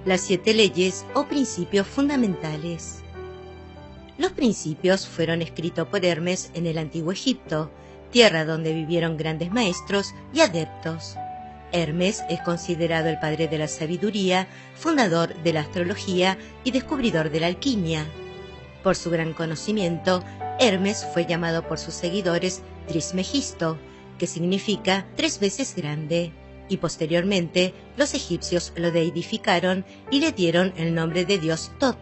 las 7 leyes o principios fundamentales. Los principios fueron escritos por Hermes en el antiguo Egipto, tierra donde vivieron grandes maestros y adeptos. Hermes es considerado el padre de la sabiduría, fundador de la astrología y descubridor de la alquimia. Por su gran conocimiento, Hermes fue llamado por sus seguidores Trismegisto, que significa 3 veces grande, y posteriormente los egipcios lo deidificaron y le dieron el nombre de dios Tot.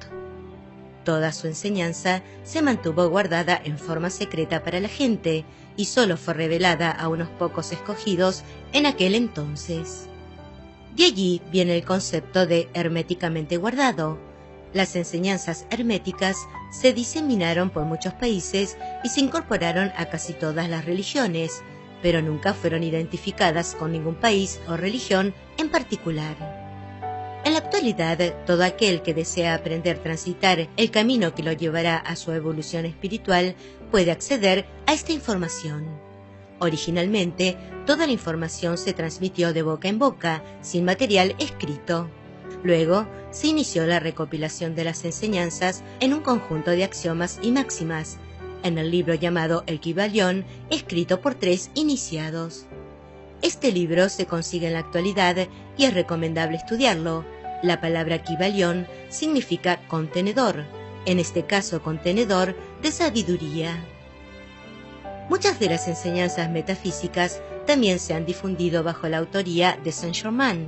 Toda su enseñanza se mantuvo guardada en forma secreta para la gente y solo fue revelada a unos pocos escogidos en aquel entonces. De allí viene el concepto de herméticamente guardado. Las enseñanzas herméticas se diseminaron por muchos países y se incorporaron a casi todas las religiones, pero nunca fueron identificadas con ningún país o religión en particular. En la actualidad, todo aquel que desea aprender a transitar el camino que lo llevará a su evolución espiritual puede acceder a esta información. Originalmente, toda la información se transmitió de boca en boca, sin material escrito. Luego, se inició la recopilación de las enseñanzas en un conjunto de axiomas y máximas, en el libro llamado el Kybalión, escrito por 3 iniciados. Este libro se consigue en la actualidad y es recomendable estudiarlo. La palabra Kybalión significa contenedor, en este caso contenedor de sabiduría. Muchas de las enseñanzas metafísicas también se han difundido bajo la autoría de Saint-Germain,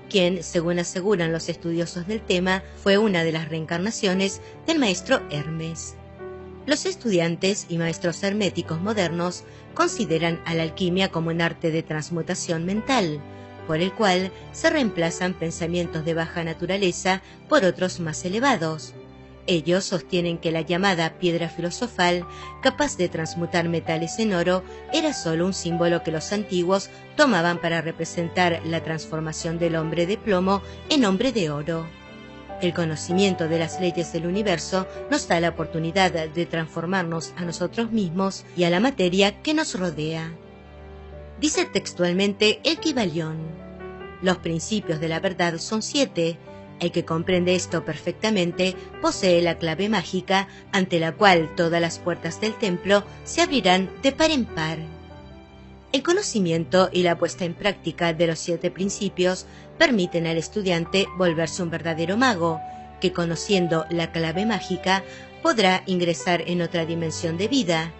quien, según aseguran los estudiosos del tema, fue una de las reencarnaciones del maestro Hermes. Los estudiantes y maestros herméticos modernos consideran a la alquimia como un arte de transmutación mental, por el cual se reemplazan pensamientos de baja naturaleza por otros más elevados. Ellos sostienen que la llamada piedra filosofal, capaz de transmutar metales en oro, era solo un símbolo que los antiguos tomaban para representar la transformación del hombre de plomo en hombre de oro. El conocimiento de las leyes del universo nos da la oportunidad de transformarnos a nosotros mismos y a la materia que nos rodea. Dice textualmente el Kybalión: los principios de la verdad son 7. El que comprende esto perfectamente posee la clave mágica ante la cual todas las puertas del templo se abrirán de par en par. El conocimiento y la puesta en práctica de los 7 principios permiten al estudiante volverse un verdadero mago, que conociendo la clave mágica podrá ingresar en otra dimensión de vida.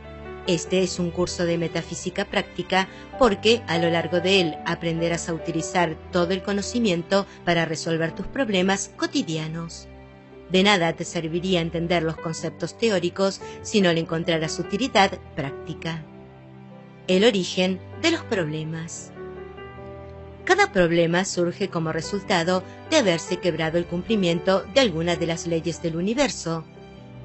Este es un curso de metafísica práctica porque a lo largo de él aprenderás a utilizar todo el conocimiento para resolver tus problemas cotidianos. De nada te serviría entender los conceptos teóricos si no le encontraras utilidad práctica. El origen de los problemas. Cada problema surge como resultado de haberse quebrado el cumplimiento de alguna de las leyes del universo.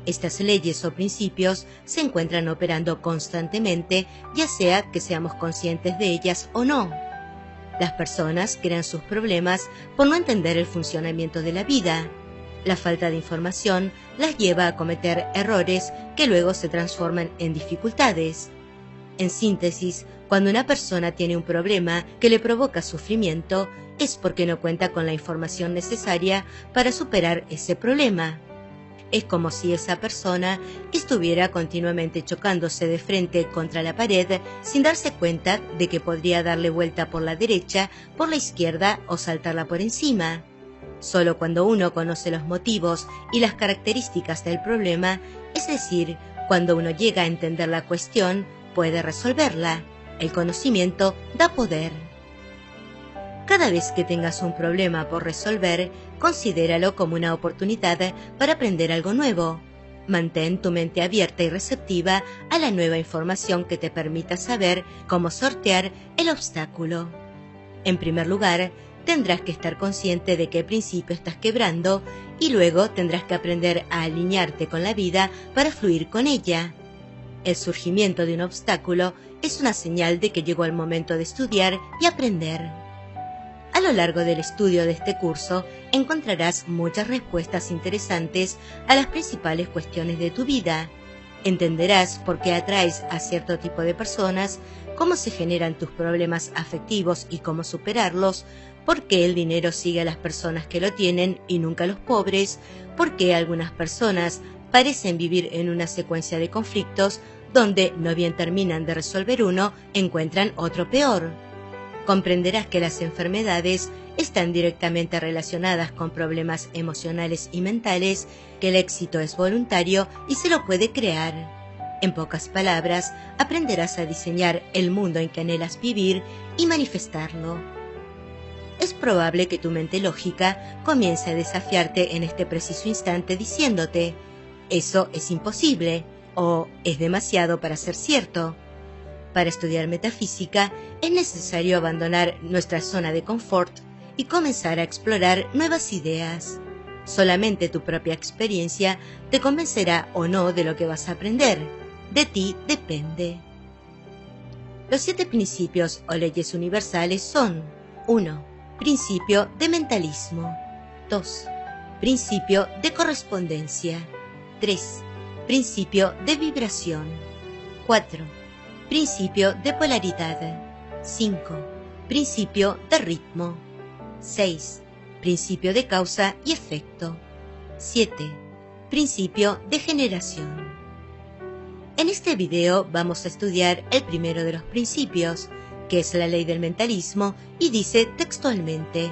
Estas leyes o principios se encuentran operando constantemente, ya sea que seamos conscientes de ellas o no. Las personas crean sus problemas por no entender el funcionamiento de la vida. La falta de información las lleva a cometer errores que luego se transforman en dificultades. En síntesis, cuando una persona tiene un problema que le provoca sufrimiento, es porque no cuenta con la información necesaria para superar ese problema. Es como si esa persona estuviera continuamente chocándose de frente contra la pared sin darse cuenta de que podría darle vuelta por la derecha, por la izquierda o saltarla por encima. Solo cuando uno conoce los motivos y las características del problema, es decir, cuando uno llega a entender la cuestión, puede resolverla. El conocimiento da poder. Cada vez que tengas un problema por resolver, considéralo como una oportunidad para aprender algo nuevo. Mantén tu mente abierta y receptiva a la nueva información que te permita saber cómo sortear el obstáculo. En primer lugar, tendrás que estar consciente de qué principio estás quebrando y luego tendrás que aprender a alinearte con la vida para fluir con ella. El surgimiento de un obstáculo es una señal de que llegó el momento de estudiar y aprender. A lo largo del estudio de este curso encontrarás muchas respuestas interesantes a las principales cuestiones de tu vida. Entenderás por qué atraes a cierto tipo de personas, cómo se generan tus problemas afectivos y cómo superarlos, por qué el dinero sigue a las personas que lo tienen y nunca a los pobres, por qué algunas personas parecen vivir en una secuencia de conflictos donde no bien terminan de resolver uno, encuentran otro peor. Comprenderás que las enfermedades están directamente relacionadas con problemas emocionales y mentales, que el éxito es voluntario y se lo puede crear. En pocas palabras, aprenderás a diseñar el mundo en que anhelas vivir y manifestarlo. Es probable que tu mente lógica comience a desafiarte en este preciso instante diciéndote: eso es imposible o es demasiado para ser cierto. Para estudiar metafísica es necesario abandonar nuestra zona de confort y comenzar a explorar nuevas ideas. Solamente tu propia experiencia te convencerá o no de lo que vas a aprender. De ti depende. Los 7 principios o leyes universales son: 1. Principio de mentalismo. 2. Principio de correspondencia. 3. Principio de vibración. 4. Principio de polaridad. 5. Principio de ritmo. 6. Principio de causa y efecto. 7. Principio de generación. En este video vamos a estudiar el primero de los principios, que es la ley del mentalismo, y dice textualmente: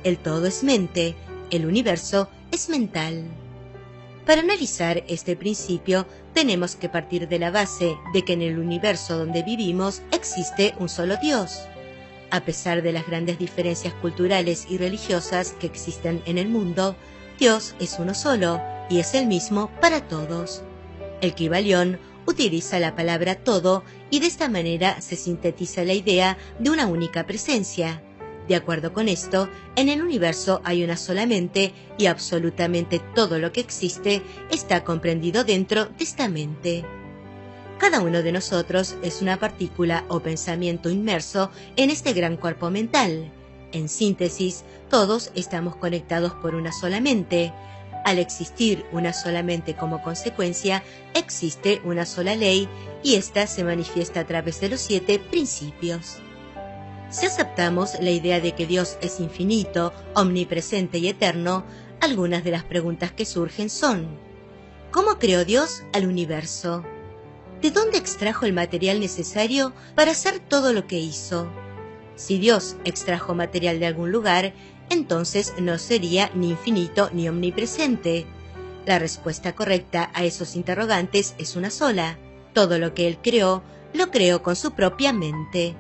el todo es mente, el universo es mental. Para analizar este principio, tenemos que partir de la base de que en el universo donde vivimos existe un solo Dios. A pesar de las grandes diferencias culturales y religiosas que existen en el mundo, Dios es uno solo y es el mismo para todos. El Kybalión utiliza la palabra todo y de esta manera se sintetiza la idea de una única presencia. De acuerdo con esto, en el universo hay una sola mente y absolutamente todo lo que existe está comprendido dentro de esta mente. Cada uno de nosotros es una partícula o pensamiento inmerso en este gran cuerpo mental. En síntesis, todos estamos conectados por una sola mente. Al existir una sola mente como consecuencia, existe una sola ley y ésta se manifiesta a través de los 7 principios. Si aceptamos la idea de que Dios es infinito, omnipresente y eterno, algunas de las preguntas que surgen son: ¿cómo creó Dios al universo? ¿De dónde extrajo el material necesario para hacer todo lo que hizo? Si Dios extrajo material de algún lugar, entonces no sería ni infinito ni omnipresente. La respuesta correcta a esos interrogantes es una sola: todo lo que Él creó, lo creó con su propia mente.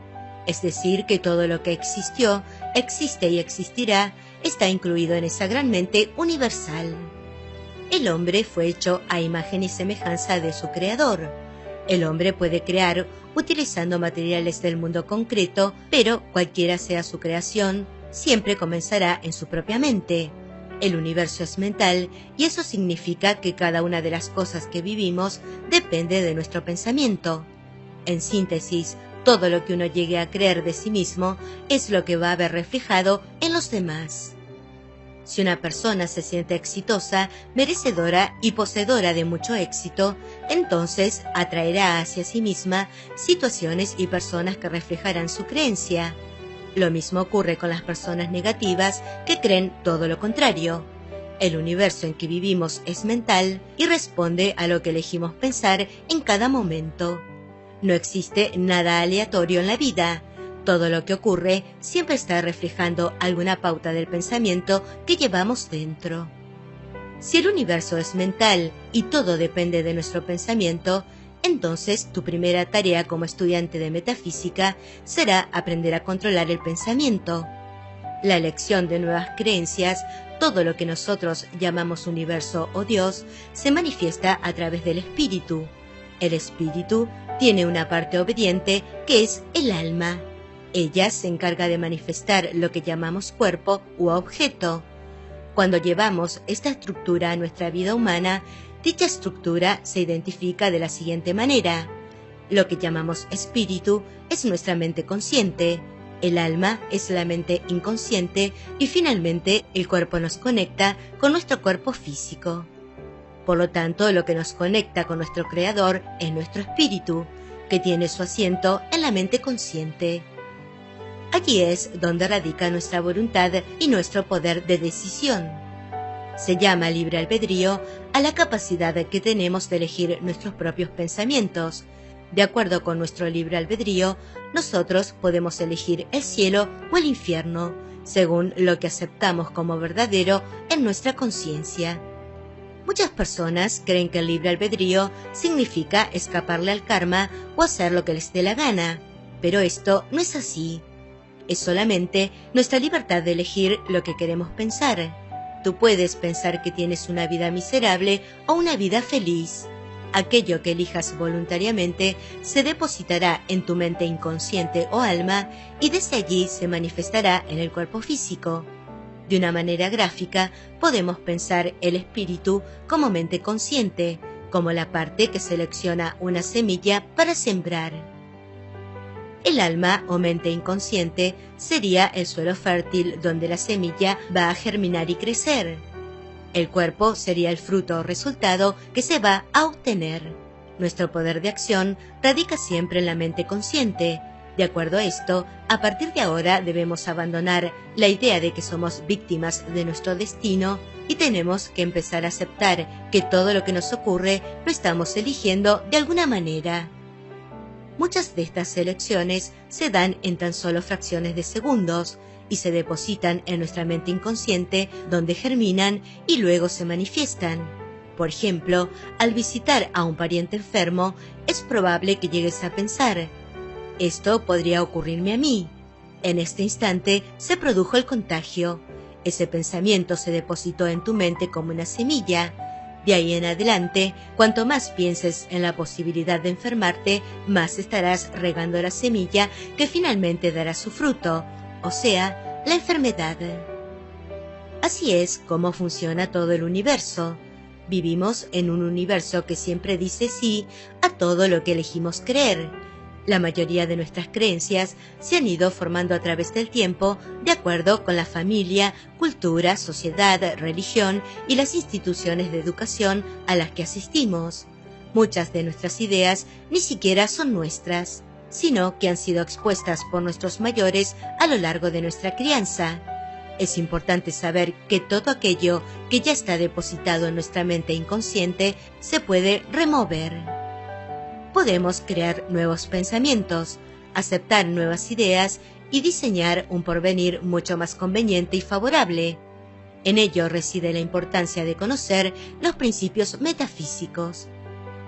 Es decir, que todo lo que existió, existe y existirá está incluido en esa gran mente universal. El hombre fue hecho a imagen y semejanza de su creador. El hombre puede crear utilizando materiales del mundo concreto, pero cualquiera sea su creación, siempre comenzará en su propia mente. El universo es mental y eso significa que cada una de las cosas que vivimos depende de nuestro pensamiento. En síntesis, todo lo que uno llegue a creer de sí mismo es lo que va a ver reflejado en los demás. Si una persona se siente exitosa, merecedora y poseedora de mucho éxito, entonces atraerá hacia sí misma situaciones y personas que reflejarán su creencia. Lo mismo ocurre con las personas negativas que creen todo lo contrario. El universo en que vivimos es mental y responde a lo que elegimos pensar en cada momento. No existe nada aleatorio en la vida. Todo lo que ocurre siempre está reflejando alguna pauta del pensamiento que llevamos dentro. Si el universo es mental y todo depende de nuestro pensamiento, entonces tu primera tarea como estudiante de metafísica será aprender a controlar el pensamiento. La elección de nuevas creencias, todo lo que nosotros llamamos universo o Dios, se manifiesta a través del espíritu. El espíritu tiene una parte obediente que es el alma. Ella se encarga de manifestar lo que llamamos cuerpo u objeto. Cuando llevamos esta estructura a nuestra vida humana, dicha estructura se identifica de la siguiente manera. Lo que llamamos espíritu es nuestra mente consciente, el alma es la mente inconsciente y finalmente el cuerpo nos conecta con nuestro cuerpo físico. Por lo tanto, lo que nos conecta con nuestro Creador es nuestro espíritu, que tiene su asiento en la mente consciente. Allí es donde radica nuestra voluntad y nuestro poder de decisión. Se llama libre albedrío a la capacidad que tenemos de elegir nuestros propios pensamientos. De acuerdo con nuestro libre albedrío, nosotros podemos elegir el cielo o el infierno, según lo que aceptamos como verdadero en nuestra conciencia. Muchas personas creen que el libre albedrío significa escaparle al karma o hacer lo que les dé la gana, pero esto no es así. Es solamente nuestra libertad de elegir lo que queremos pensar. Tú puedes pensar que tienes una vida miserable o una vida feliz. Aquello que elijas voluntariamente se depositará en tu mente inconsciente o alma y desde allí se manifestará en el cuerpo físico. De una manera gráfica, podemos pensar el espíritu como mente consciente, como la parte que selecciona una semilla para sembrar. El alma o mente inconsciente sería el suelo fértil donde la semilla va a germinar y crecer. El cuerpo sería el fruto o resultado que se va a obtener. Nuestro poder de acción radica siempre en la mente consciente. De acuerdo a esto, a partir de ahora debemos abandonar la idea de que somos víctimas de nuestro destino y tenemos que empezar a aceptar que todo lo que nos ocurre lo estamos eligiendo de alguna manera. Muchas de estas elecciones se dan en tan solo fracciones de segundos y se depositan en nuestra mente inconsciente, donde germinan y luego se manifiestan. Por ejemplo, al visitar a un pariente enfermo, es probable que llegues a pensar: esto podría ocurrirme a mí. En este instante se produjo el contagio. Ese pensamiento se depositó en tu mente como una semilla. De ahí en adelante, cuanto más pienses en la posibilidad de enfermarte, más estarás regando la semilla que finalmente dará su fruto, o sea, la enfermedad. Así es como funciona todo el universo. Vivimos en un universo que siempre dice sí a todo lo que elegimos creer. La mayoría de nuestras creencias se han ido formando a través del tiempo de acuerdo con la familia, cultura, sociedad, religión y las instituciones de educación a las que asistimos. Muchas de nuestras ideas ni siquiera son nuestras, sino que han sido expuestas por nuestros mayores a lo largo de nuestra crianza. Es importante saber que todo aquello que ya está depositado en nuestra mente inconsciente se puede remover. Podemos crear nuevos pensamientos, aceptar nuevas ideas y diseñar un porvenir mucho más conveniente y favorable. En ello reside la importancia de conocer los principios metafísicos.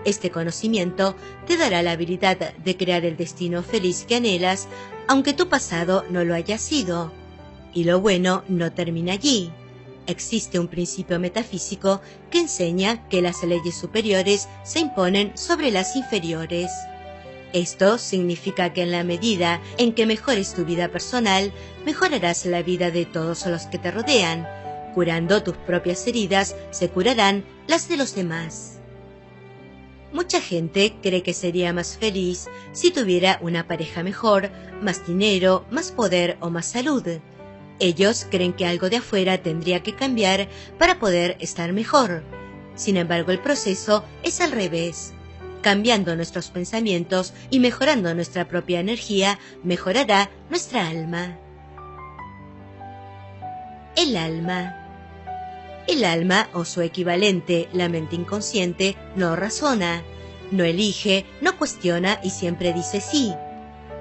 Este conocimiento te dará la habilidad de crear el destino feliz que anhelas, aunque tu pasado no lo haya sido. Y lo bueno no termina allí. Existe un principio metafísico que enseña que las leyes superiores se imponen sobre las inferiores. Esto significa que en la medida en que mejores tu vida personal, mejorarás la vida de todos los que te rodean. Curando tus propias heridas, se curarán las de los demás. Mucha gente cree que sería más feliz si tuviera una pareja mejor, más dinero, más poder o más salud. Ellos creen que algo de afuera tendría que cambiar para poder estar mejor. Sin embargo, el proceso es al revés. Cambiando nuestros pensamientos y mejorando nuestra propia energía, mejorará nuestra alma. El alma. El alma, o su equivalente, la mente inconsciente, no razona, no elige, no cuestiona y siempre dice sí.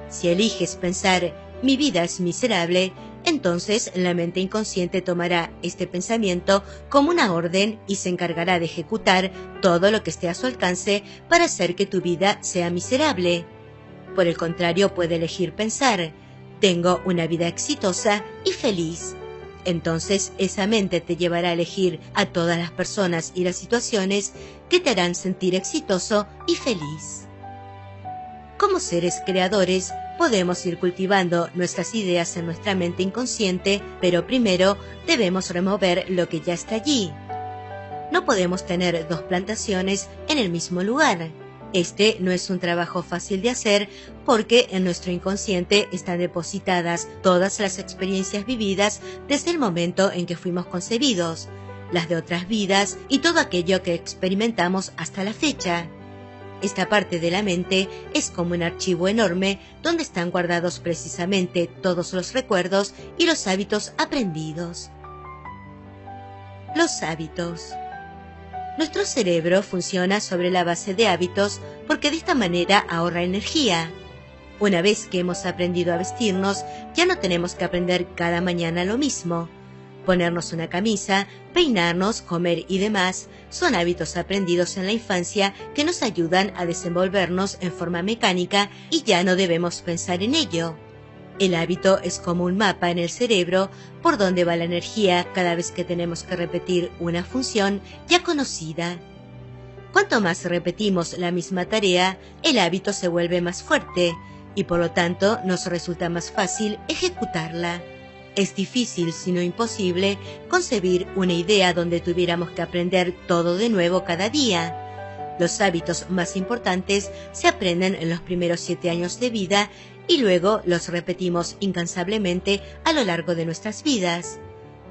Si eliges pensar, mi vida es miserable, entonces la mente inconsciente tomará este pensamiento como una orden y se encargará de ejecutar todo lo que esté a su alcance para hacer que tu vida sea miserable. Por el contrario, puede elegir pensar, tengo una vida exitosa y feliz. Entonces esa mente te llevará a elegir a todas las personas y las situaciones que te harán sentir exitoso y feliz. Como seres creadores, podemos ir cultivando nuestras ideas en nuestra mente inconsciente, pero primero debemos remover lo que ya está allí. No podemos tener dos plantaciones en el mismo lugar. Este no es un trabajo fácil de hacer porque en nuestro inconsciente están depositadas todas las experiencias vividas desde el momento en que fuimos concebidos. las de otras vidas y todo aquello que experimentamos hasta la fecha. Esta parte de la mente es como un archivo enorme donde están guardados precisamente todos los recuerdos y los hábitos aprendidos. Los hábitos. Nuestro cerebro funciona sobre la base de hábitos porque de esta manera ahorra energía. Una vez que hemos aprendido a vestirnos, ya no tenemos que aprender cada mañana lo mismo. Ponernos una camisa, peinarnos, comer y demás son hábitos aprendidos en la infancia que nos ayudan a desenvolvernos en forma mecánica y ya no debemos pensar en ello. El hábito es como un mapa en el cerebro por donde va la energía cada vez que tenemos que repetir una función ya conocida. Cuanto más repetimos la misma tarea, el hábito se vuelve más fuerte y por lo tanto nos resulta más fácil ejecutarla. Es difícil, si no imposible, concebir una idea donde tuviéramos que aprender todo de nuevo cada día. Los hábitos más importantes se aprenden en los primeros 7 años de vida y luego los repetimos incansablemente a lo largo de nuestras vidas.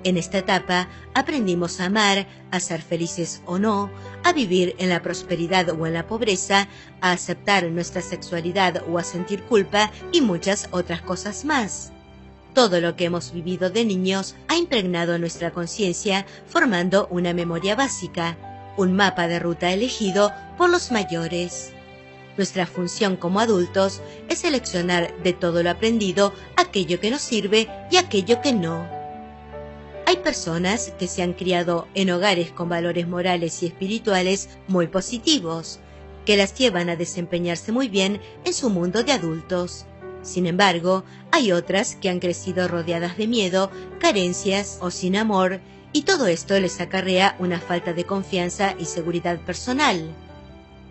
En esta etapa aprendimos a amar, a ser felices o no, a vivir en la prosperidad o en la pobreza, a aceptar nuestra sexualidad o a sentir culpa y muchas otras cosas más. Todo lo que hemos vivido de niños ha impregnado nuestra conciencia formando una memoria básica, un mapa de ruta elegido por los mayores. Nuestra función como adultos es seleccionar de todo lo aprendido aquello que nos sirve y aquello que no. Hay personas que se han criado en hogares con valores morales y espirituales muy positivos, que las llevan a desempeñarse muy bien en su mundo de adultos. Sin embargo, hay otras que han crecido rodeadas de miedo, carencias o sin amor, y todo esto les acarrea una falta de confianza y seguridad personal.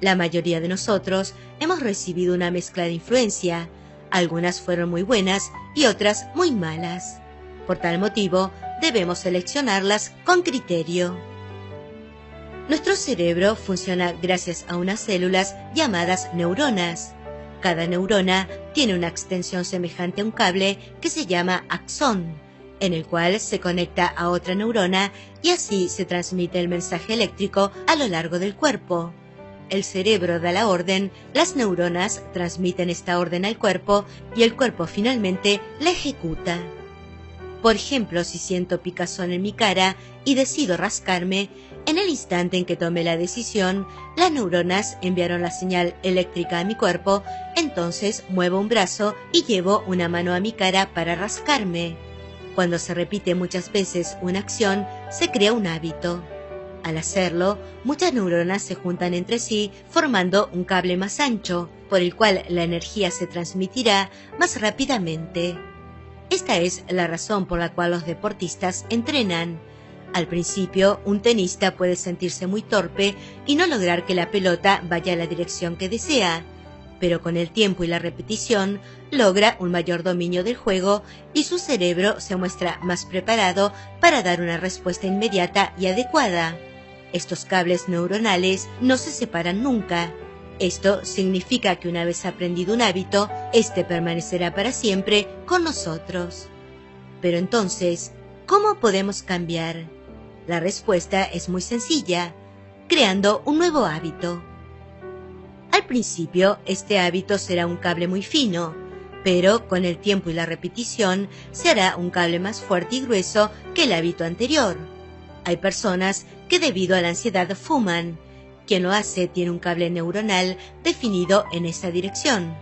La mayoría de nosotros hemos recibido una mezcla de influencia. Algunas fueron muy buenas y otras muy malas. Por tal motivo, debemos seleccionarlas con criterio. Nuestro cerebro funciona gracias a unas células llamadas neuronas. Cada neurona tiene una extensión semejante a un cable que se llama axón, en el cual se conecta a otra neurona y así se transmite el mensaje eléctrico a lo largo del cuerpo. El cerebro da la orden, las neuronas transmiten esta orden al cuerpo y el cuerpo finalmente la ejecuta. Por ejemplo, si siento picazón en mi cara y decido rascarme, en el instante en que tomé la decisión, las neuronas enviaron la señal eléctrica a mi cuerpo, entonces muevo un brazo y llevo una mano a mi cara para rascarme. Cuando se repite muchas veces una acción, se crea un hábito. Al hacerlo, muchas neuronas se juntan entre sí formando un cable más ancho, por el cual la energía se transmitirá más rápidamente. Esta es la razón por la cual los deportistas entrenan. Al principio, un tenista puede sentirse muy torpe y no lograr que la pelota vaya a la dirección que desea, pero con el tiempo y la repetición logra un mayor dominio del juego y su cerebro se muestra más preparado para dar una respuesta inmediata y adecuada. Estos cables neuronales no se separan nunca. Esto significa que una vez aprendido un hábito, este permanecerá para siempre con nosotros. Pero entonces, ¿cómo podemos cambiar? La respuesta es muy sencilla, creando un nuevo hábito. Al principio, este hábito será un cable muy fino, pero con el tiempo y la repetición se hará un cable más fuerte y grueso que el hábito anterior. Hay personas que debido a la ansiedad fuman. Quien lo hace tiene un cable neuronal definido en esa dirección.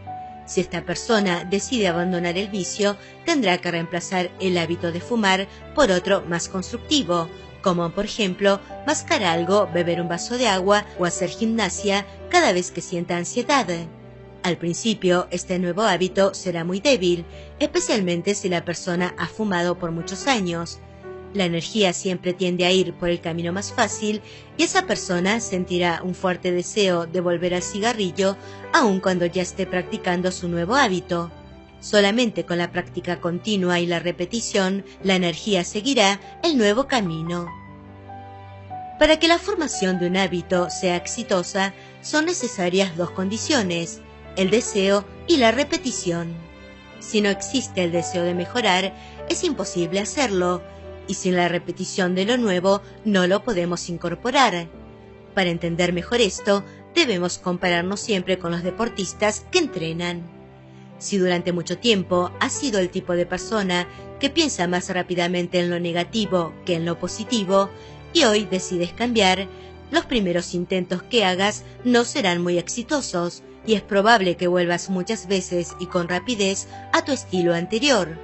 Si esta persona decide abandonar el vicio, tendrá que reemplazar el hábito de fumar por otro más constructivo, como por ejemplo mascar algo, beber un vaso de agua o hacer gimnasia cada vez que sienta ansiedad. Al principio, este nuevo hábito será muy débil, especialmente si la persona ha fumado por muchos años. La energía siempre tiende a ir por el camino más fácil y esa persona sentirá un fuerte deseo de volver al cigarrillo aun cuando ya esté practicando su nuevo hábito. Solamente con la práctica continua y la repetición, la energía seguirá el nuevo camino. Para que la formación de un hábito sea exitosa, son necesarias dos condiciones, el deseo y la repetición. Si no existe el deseo de mejorar, es imposible hacerlo, y sin la repetición de lo nuevo no lo podemos incorporar. Para entender mejor esto, debemos compararnos siempre con los deportistas que entrenan. Si durante mucho tiempo has sido el tipo de persona que piensa más rápidamente en lo negativo que en lo positivo, y hoy decides cambiar, los primeros intentos que hagas no serán muy exitosos, y es probable que vuelvas muchas veces y con rapidez a tu estilo anterior.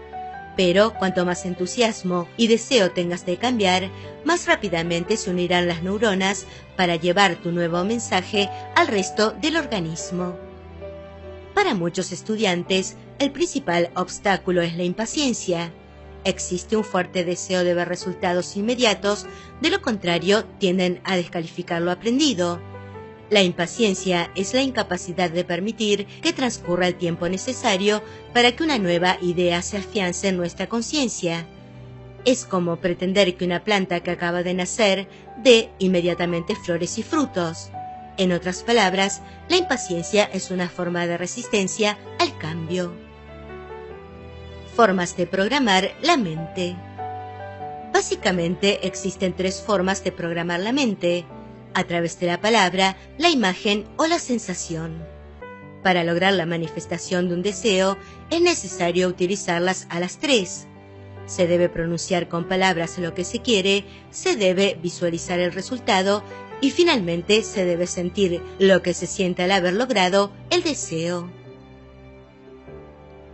Pero cuanto más entusiasmo y deseo tengas de cambiar, más rápidamente se unirán las neuronas para llevar tu nuevo mensaje al resto del organismo. Para muchos estudiantes, el principal obstáculo es la impaciencia. Existe un fuerte deseo de ver resultados inmediatos, de lo contrario tienden a descalificar lo aprendido. La impaciencia es la incapacidad de permitir que transcurra el tiempo necesario para que una nueva idea se afiance en nuestra conciencia. Es como pretender que una planta que acaba de nacer dé inmediatamente flores y frutos. En otras palabras, la impaciencia es una forma de resistencia al cambio. Formas de programar la mente. Básicamente existen tres formas de programar la mente: a través de la palabra, la imagen o la sensación. Para lograr la manifestación de un deseo, es necesario utilizarlas a las tres. Se debe pronunciar con palabras lo que se quiere, se debe visualizar el resultado y finalmente se debe sentir lo que se siente al haber logrado el deseo.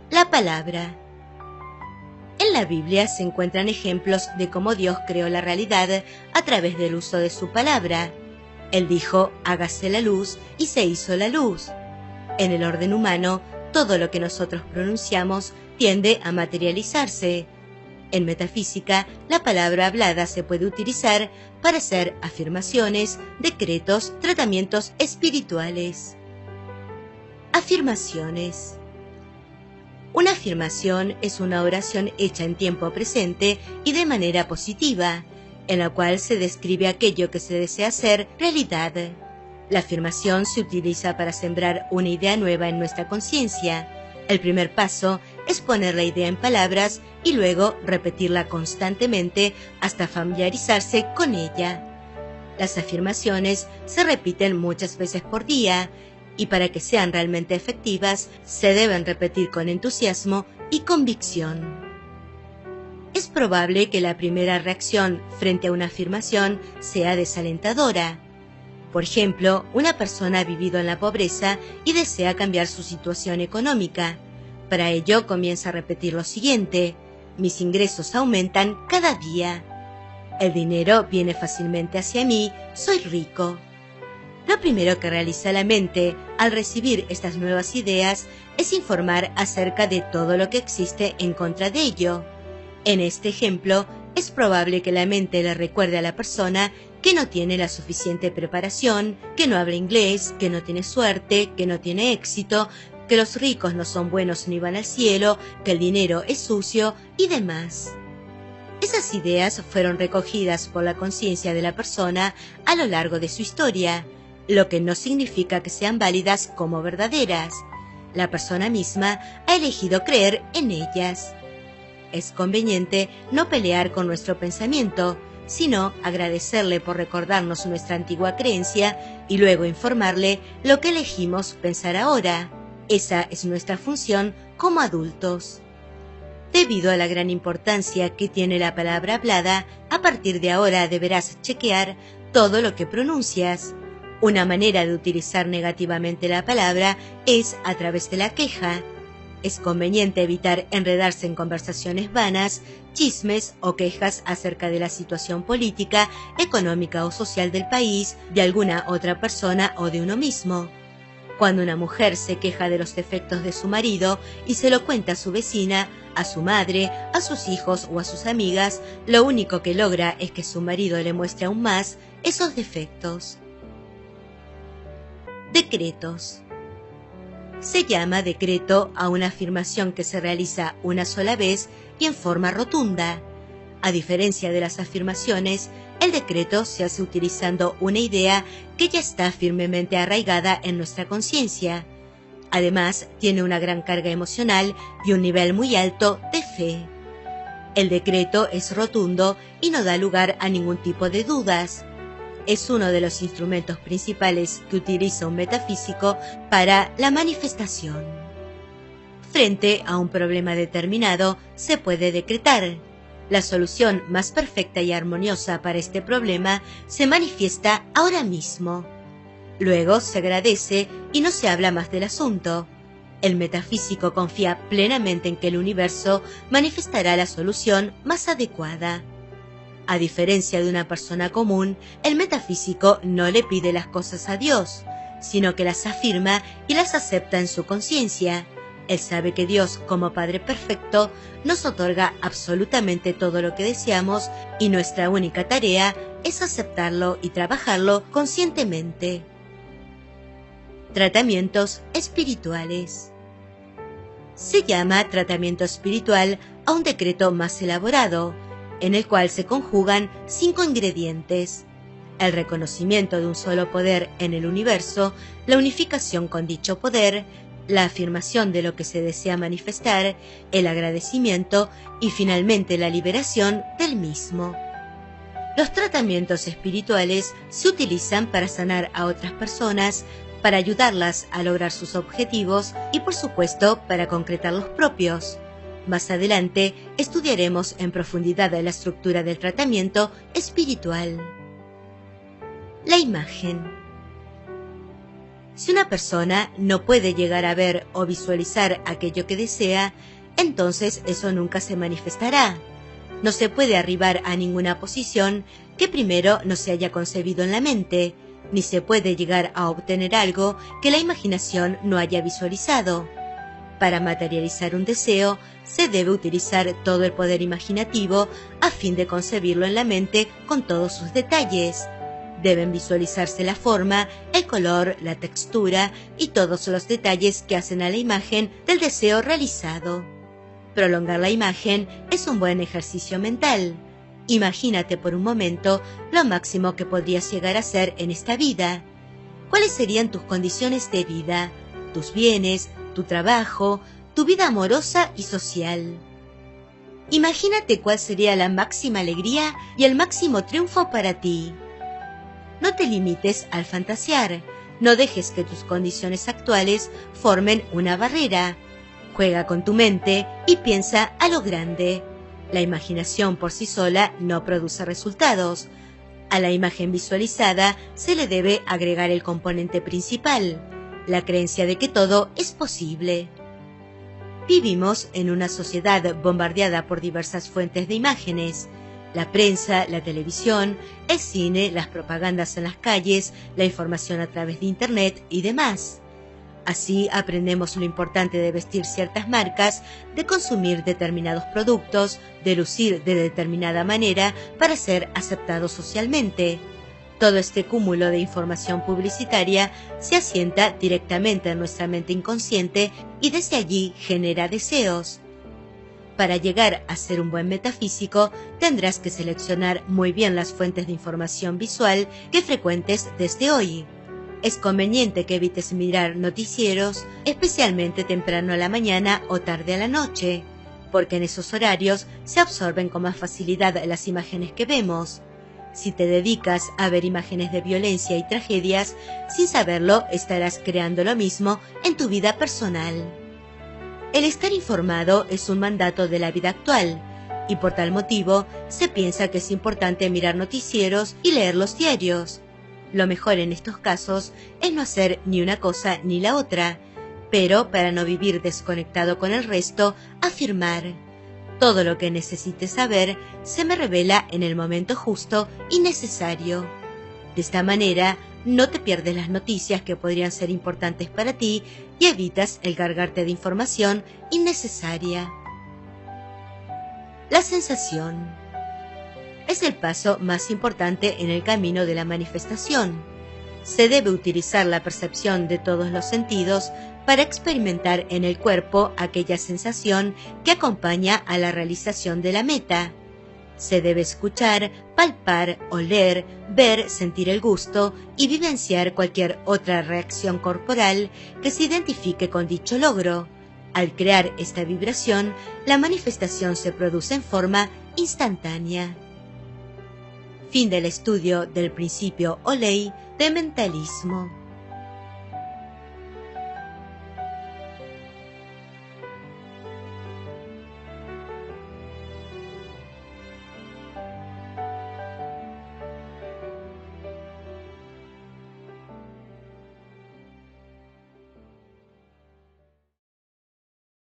La palabra. En la Biblia se encuentran ejemplos de cómo Dios creó la realidad a través del uso de su palabra. Él dijo: hágase la luz, y se hizo la luz. En el orden humano, todo lo que nosotros pronunciamos tiende a materializarse. En metafísica, la palabra hablada se puede utilizar para hacer afirmaciones, decretos, tratamientos espirituales. Afirmaciones. Una afirmación es una oración hecha en tiempo presente y de manera positiva, en la cual se describe aquello que se desea hacer realidad. La afirmación se utiliza para sembrar una idea nueva en nuestra conciencia. El primer paso es poner la idea en palabras y luego repetirla constantemente hasta familiarizarse con ella. Las afirmaciones se repiten muchas veces por día y para que sean realmente efectivas se deben repetir con entusiasmo y convicción. Es probable que la primera reacción frente a una afirmación sea desalentadora. Por ejemplo, una persona ha vivido en la pobreza y desea cambiar su situación económica. Para ello comienza a repetir lo siguiente: mis ingresos aumentan cada día. El dinero viene fácilmente hacia mí, soy rico. Lo primero que realiza la mente al recibir estas nuevas ideas es informar acerca de todo lo que existe en contra de ello. En este ejemplo, es probable que la mente le recuerde a la persona que no tiene la suficiente preparación, que no habla inglés, que no tiene suerte, que no tiene éxito, que los ricos no son buenos ni van al cielo, que el dinero es sucio y demás. Esas ideas fueron recogidas por la conciencia de la persona a lo largo de su historia, lo que no significa que sean válidas como verdaderas. La persona misma ha elegido creer en ellas. Es conveniente no pelear con nuestro pensamiento, sino agradecerle por recordarnos nuestra antigua creencia y luego informarle lo que elegimos pensar ahora. Esa es nuestra función como adultos. Debido a la gran importancia que tiene la palabra hablada, a partir de ahora deberás chequear todo lo que pronuncias. Una manera de utilizar negativamente la palabra es a través de la queja. Es conveniente evitar enredarse en conversaciones vanas, chismes o quejas acerca de la situación política, económica o social del país, de alguna otra persona o de uno mismo. Cuando una mujer se queja de los defectos de su marido y se lo cuenta a su vecina, a su madre, a sus hijos o a sus amigas, lo único que logra es que su marido le muestre aún más esos defectos. Decretos. Se llama decreto a una afirmación que se realiza una sola vez y en forma rotunda. A diferencia de las afirmaciones, el decreto se hace utilizando una idea que ya está firmemente arraigada en nuestra conciencia. Además, tiene una gran carga emocional y un nivel muy alto de fe. El decreto es rotundo y no da lugar a ningún tipo de dudas. Es uno de los instrumentos principales que utiliza un metafísico para la manifestación. Frente a un problema determinado, se puede decretar. La solución más perfecta y armoniosa para este problema se manifiesta ahora mismo. Luego se agradece y no se habla más del asunto. El metafísico confía plenamente en que el universo manifestará la solución más adecuada. A diferencia de una persona común, el metafísico no le pide las cosas a Dios, sino que las afirma y las acepta en su conciencia. Él sabe que Dios, como Padre perfecto, nos otorga absolutamente todo lo que deseamos y nuestra única tarea es aceptarlo y trabajarlo conscientemente. Tratamientos espirituales. Se llama tratamiento espiritual a un decreto más elaborado, en el cual se conjugan 5 ingredientes: el reconocimiento de un solo poder en el universo, la unificación con dicho poder, la afirmación de lo que se desea manifestar, el agradecimiento y finalmente la liberación del mismo. Los tratamientos espirituales se utilizan para sanar a otras personas, para ayudarlas a lograr sus objetivos y, por supuesto, para concretar los propios. Más adelante estudiaremos en profundidad la estructura del tratamiento espiritual. La imagen. Si una persona no puede llegar a ver o visualizar aquello que desea, entonces eso nunca se manifestará. No se puede arribar a ninguna posición que primero no se haya concebido en la mente, ni se puede llegar a obtener algo que la imaginación no haya visualizado. Para materializar un deseo, se debe utilizar todo el poder imaginativo a fin de concebirlo en la mente con todos sus detalles. Deben visualizarse la forma, el color, la textura y todos los detalles que hacen a la imagen del deseo realizado. Prolongar la imagen es un buen ejercicio mental. Imagínate por un momento lo máximo que podrías llegar a ser en esta vida. ¿Cuáles serían tus condiciones de vida, tus bienes, tu trabajo, tu vida amorosa y social? Imagínate cuál sería la máxima alegría y el máximo triunfo para ti. No te limites al fantasear, no dejes que tus condiciones actuales formen una barrera. Juega con tu mente y piensa a lo grande. La imaginación por sí sola no produce resultados. A la imagen visualizada se le debe agregar el componente principal, la creencia de que todo es posible. Vivimos en una sociedad bombardeada por diversas fuentes de imágenes: la prensa, la televisión, el cine, las propagandas en las calles, la información a través de Internet y demás. Así aprendemos lo importante de vestir ciertas marcas, de consumir determinados productos, de lucir de determinada manera para ser aceptados socialmente. Todo este cúmulo de información publicitaria se asienta directamente en nuestra mente inconsciente y desde allí genera deseos. Para llegar a ser un buen metafísico, tendrás que seleccionar muy bien las fuentes de información visual que frecuentes desde hoy. Es conveniente que evites mirar noticieros, especialmente temprano a la mañana o tarde a la noche, porque en esos horarios se absorben con más facilidad las imágenes que vemos. Si te dedicas a ver imágenes de violencia y tragedias, sin saberlo estarás creando lo mismo en tu vida personal. El estar informado es un mandato de la vida actual, y por tal motivo se piensa que es importante mirar noticieros y leer los diarios. Lo mejor en estos casos es no hacer ni una cosa ni la otra, pero para no vivir desconectado con el resto, afirmar: todo lo que necesites saber se me revela en el momento justo y necesario. De esta manera, no te pierdes las noticias que podrían ser importantes para ti y evitas el cargarte de información innecesaria. La sensación es el paso más importante en el camino de la manifestación. Se debe utilizar la percepción de todos los sentidos para experimentar en el cuerpo aquella sensación que acompaña a la realización de la meta. Se debe escuchar, palpar, oler, ver, sentir el gusto y vivenciar cualquier otra reacción corporal que se identifique con dicho logro. Al crear esta vibración, la manifestación se produce en forma instantánea. Fin del estudio del principio o ley de mentalismo.